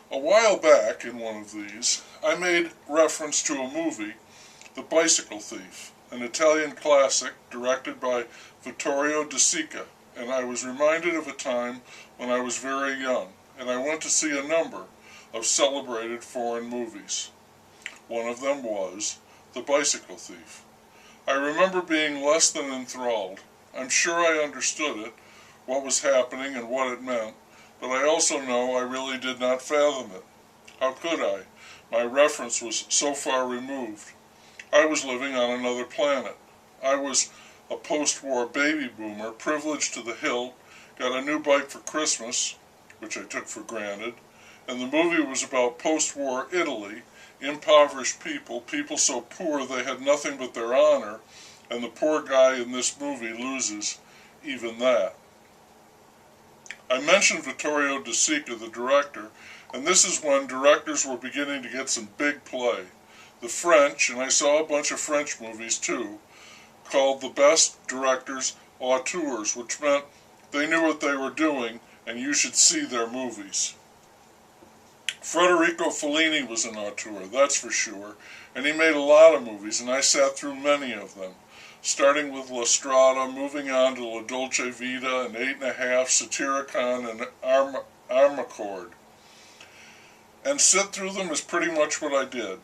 A while back, in one of these, I made reference to a movie, The Bicycle Thief, an Italian classic directed by Vittorio De Sica, and I was reminded of a time when I was very young, and I went to see a number of celebrated foreign movies. One of them was The Bicycle Thief. I remember being less than enthralled. I'm sure I understood it, what was happening and what it meant, but I also know I really did not fathom it. How could I? My reference was so far removed. I was living on another planet. I was a post-war baby boomer, privileged to the hilt, got a new bike for Christmas, which I took for granted, and the movie was about post-war Italy, impoverished people, people so poor they had nothing but their honor, and the poor guy in this movie loses even that. I mentioned Vittorio De Sica, the director, and this is when directors were beginning to get some big play. The French, and I saw a bunch of French movies too, called the best directors auteurs, which meant they knew what they were doing and you should see their movies. Federico Fellini was an auteur, that's for sure, and he made a lot of movies, and I sat through many of them, starting with La Strada, moving on to La Dolce Vita, and 8½, Satyricon, and Armacord. And sit through them is pretty much what I did.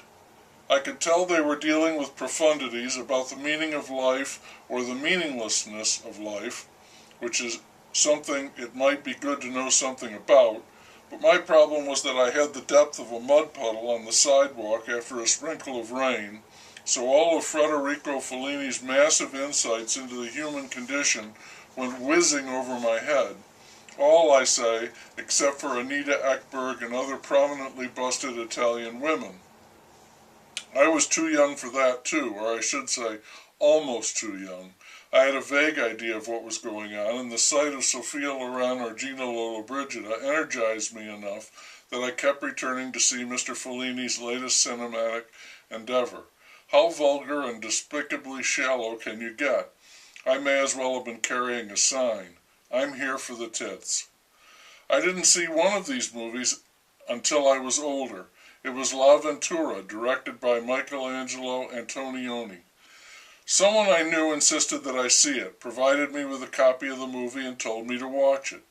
I could tell they were dealing with profundities about the meaning of life or the meaninglessness of life, which is something it might be good to know something about, but my problem was that I had the depth of a mud puddle on the sidewalk after a sprinkle of rain, so all of Federico Fellini's massive insights into the human condition went whizzing over my head. All, I say, except for Anita Ekberg and other prominently busted Italian women. I was too young for that too, or I should say, almost too young. I had a vague idea of what was going on, and the sight of Sophia Loren or Gina Lollobrigida energized me enough that I kept returning to see Mr. Fellini's latest cinematic endeavor. How vulgar and despicably shallow can you get? I may as well have been carrying a sign. I'm here for the tits. I didn't see one of these movies until I was older. It was La Ventura, directed by Michelangelo Antonioni. Someone I knew insisted that I see it, provided me with a copy of the movie, and told me to watch it.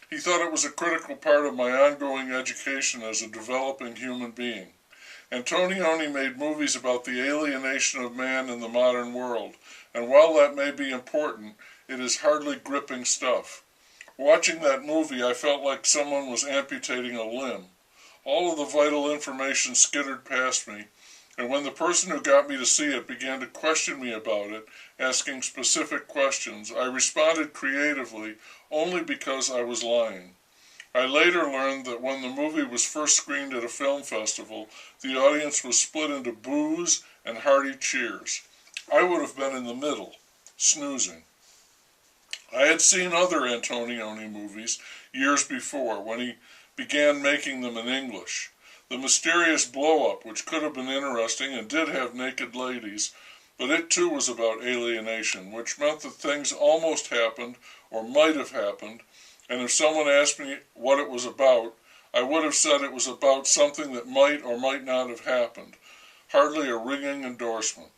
He thought it was a critical part of my ongoing education as a developing human being. Antonioni made movies about the alienation of man in the modern world, and while that may be important, it is hardly gripping stuff. Watching that movie, I felt like someone was amputating a limb. All of the vital information skittered past me, and when the person who got me to see it began to question me about it, asking specific questions, I responded creatively only because I was lying. I later learned that when the movie was first screened at a film festival, the audience was split into boos and hearty cheers. I would have been in the middle, snoozing. I had seen other Antonioni movies years before, when he began making them in English. The Mysterious Blow-Up, which could have been interesting and did have naked ladies, but it too was about alienation, which meant that things almost happened, or might have happened, and if someone asked me what it was about, I would have said it was about something that might or might not have happened. Hardly a ringing endorsement.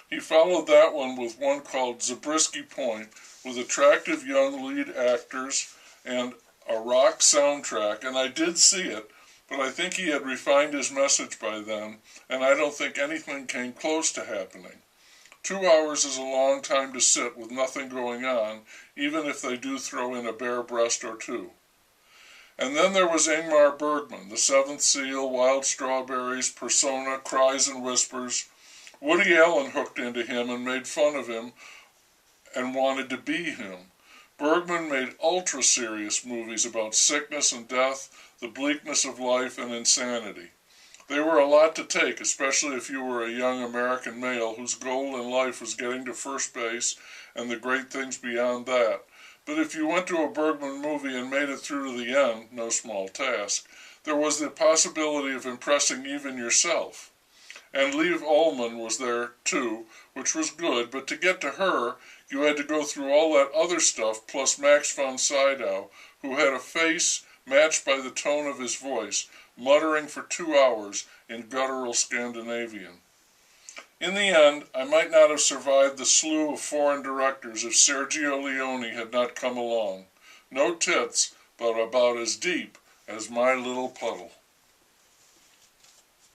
He followed that one with one called Zabriskie Point, with attractive young lead actors and a rock soundtrack, and I did see it, but I think he had refined his message by then, and I don't think anything came close to happening. 2 hours is a long time to sit with nothing going on, even if they do throw in a bare breast or two. And then there was Ingmar Bergman, The Seventh Seal, Wild Strawberries, Persona, Cries and Whispers. Woody Allen hooked into him and made fun of him and wanted to be him. Bergman made ultra-serious movies about sickness and death, the bleakness of life, and insanity. They were a lot to take, especially if you were a young American male whose goal in life was getting to first base and the great things beyond that. But if you went to a Bergman movie and made it through to the end, no small task, there was the possibility of impressing even yourself. And Liv Ullmann was there too, which was good, but to get to her, you had to go through all that other stuff plus Max von Sydow, who had a face matched by the tone of his voice, muttering for 2 hours in guttural Scandinavian. In the end, I might not have survived the slew of foreign directors if Sergio Leone had not come along. No tits, but about as deep as my little puddle.